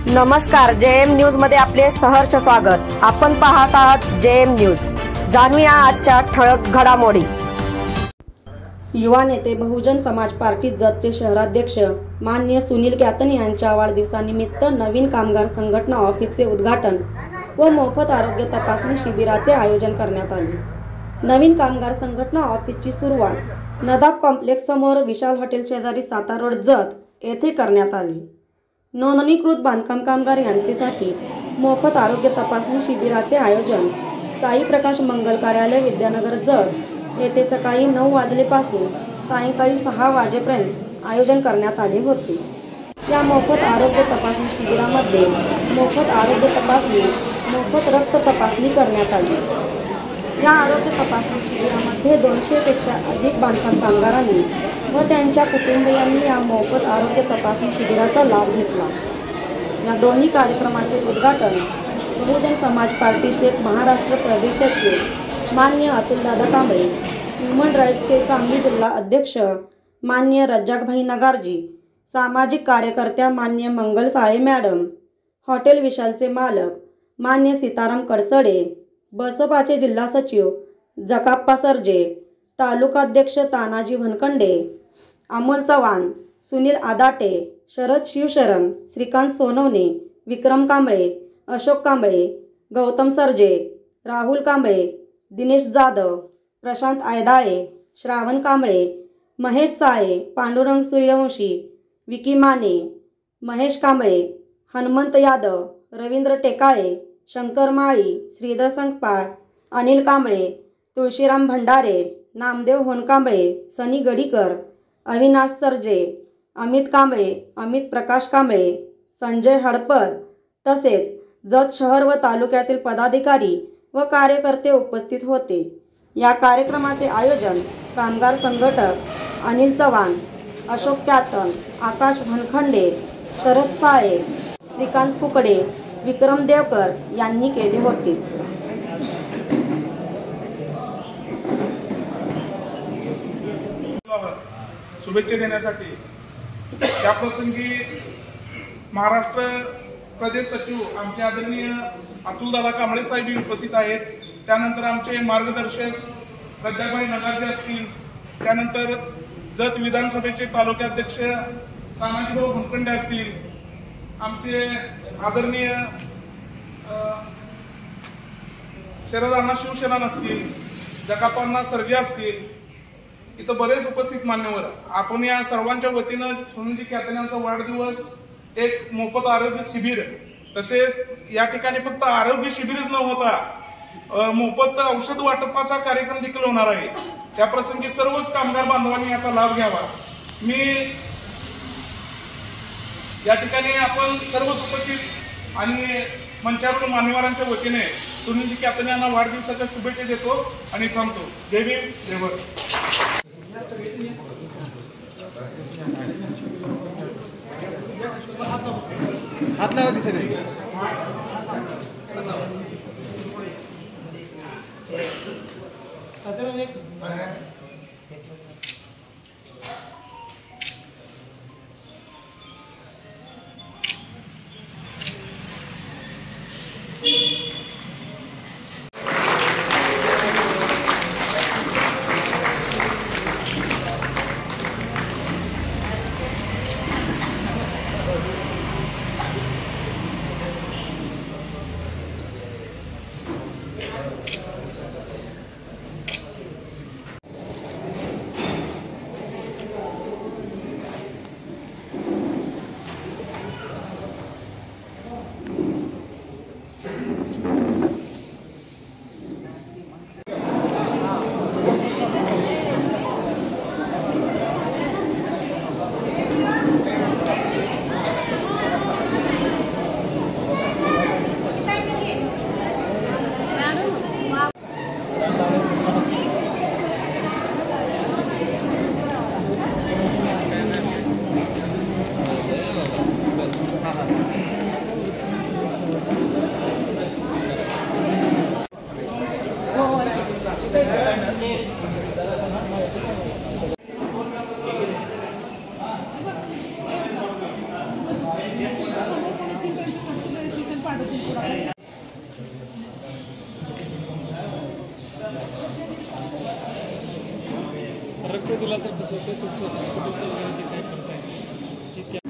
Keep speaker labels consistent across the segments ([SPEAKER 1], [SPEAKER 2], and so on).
[SPEAKER 1] नमस्कार, JM news मध्ये आपले सहर्ष स्वागत। आपण पाहत आहात जेएम न्यूज। जाणूया आजच्या ठळक घडामोडी। युवा नेते बहुजन समाज पार्टी जतचे शहराध्यक्ष माननीय सुनील कॅतन यांच्या वाढदिवसानिमित्त नवीन कामगार संघटना ऑफिसचे उद्घाटन व मोफत आरोग्य तपासणी शिबिराचे आयोजन करण्यात आले। नवीन कामगार संघटना ऑफिसची सुरुवात नदाब कॉम्प्लेक्स समोर विशाल हॉटेल शेजारी सातारा रोड जत येथे करण्यात आली। नोंदणीकृत बांधकाम कामगार यांचेसाठी मोफत आरोग्य तपासणी शिबिराचे आयोजन साई प्रकाश मंगल कार्यालय विद्यानगर जत येथे सकाळी 9 वाजल्यापासून सायंकाळी 6 वाजेपर्यंत आयोजन करण्यात आले होते। या मोफत आरोग्य तपासणी शिबिरामध्ये मोफत आरोग्य तपासणी, मोफत रक्त तपासणी करण्यात आली। या आरोग्य तपासणी शिबिरामध्ये 200 पेक्षा अधिक बांधकाम कामगारांनी व त्यांच्या कुटुंबियांनी या मोफत आरोग्य तपासणी शिबिराचा लाभ घेतला। या दोन्ही कार्यक्रमाचे उद्घाटन बहुजन समाज पार्टीचे महाराष्ट्र प्रदेश सचिव माननीय अतुलदादा कांबळे, ह्युमन राईट्सचे सांगली जिल्हा अध्यक्ष माननीय रज्जाकभाई नगारजी, सामाजिक कार्यकर्त्या माननीय मंगल साळे मॅडम, हॉटेल विशालचे मालक मान्य सीताराम कडसडे, बसपाचे जिल्हा सचिव जकाप्पा सरजे, तालुकाध्यक्ष तानाजी वनखंडे, अमोल चव्हाण, सुनील आदाटे, शरद शिवशरण, श्रीकांत सोनवणे, विक्रम कांबळे, अशोक कांबळे, गौतम सरजे, राहुल कांबळे, दिनेश जाधव, प्रशांत आयदाळे, श्रावण कांबळे, महेश साळे, पांडुरंग सूर्यवंशी, विकी माने, महेश कांबळे, हनुमंत यादव, रवींद्र टेकाळे, शंकर माळी, श्रीधर संकपाळ, अनिल कांबळे, तुळशीराम भंडारे, नामदेव होनकांबळे, सनी गडीकर, अविनाश सरजे, अमित कांबळे, अमित प्रकाश कांबळे, संजय हडपद तसेच जत शहर व तालुक्यातील पदाधिकारी व कार्यकर्ते उपस्थित होते। या कार्यक्रमाचे आयोजन कामगार संघटक अनिल चव्हाण, अशोक कॅतन, आकाश वनखंडे, शरद साळे, श्रीकांत कुकडे, विक्रम देवकर यांनी केले होते।
[SPEAKER 2] शुभेच्छा देण्यासाठी त्याप्रसंगी महाराष्ट्र प्रदेश सचिव आमचे आदरणीय अतुलदादा कांबळे साहेब उपस्थित आहेत। त्यानंतर आमचे मार्गदर्शक रज्जाकभाई नगारजी असतील, त्यानंतर जत विधानसभेचे तालुकाध्यक्ष तानाजी वनखंडे असतील, आमचे आदरणीय शरदांना शिवशरण असतील, जकाप्पांना सरजे असतील, इथं बरेच उपस्थित मान्यवर। आपण या सर्वांच्या वतीनं सुनील कॅतन यांचा वाढदिवस एक मोफत आरोग्य शिबिर, तसेच या ठिकाणी फक्त आरोग्य शिबिरच न होता मोफत औषध वाटपाचा कार्यक्रम देखील होणार आहे। त्या प्रसंगी सर्वच कामगार बांधवांनी याचा लाभ घ्यावा। मी या ठिकाणी आपण सर्वच उपस्थित आणि मंचावरील मान्यवरांच्या वतीने सुनील कॅतन यांना वाढदिवसाच्या शुभेच्छा देतो आणि थांबतो। जय भीम, जय भारत।
[SPEAKER 3] हात लावा की सगळे। केला तर कसं होतं तुमचं हॉस्पिटलचं वगैरे जे काय खर्च आहे ते त्या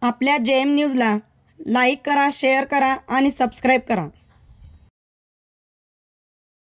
[SPEAKER 1] आपल्या JM न्यूजला लाईक करा, शेअर करा आणि सबस्क्राईब करा.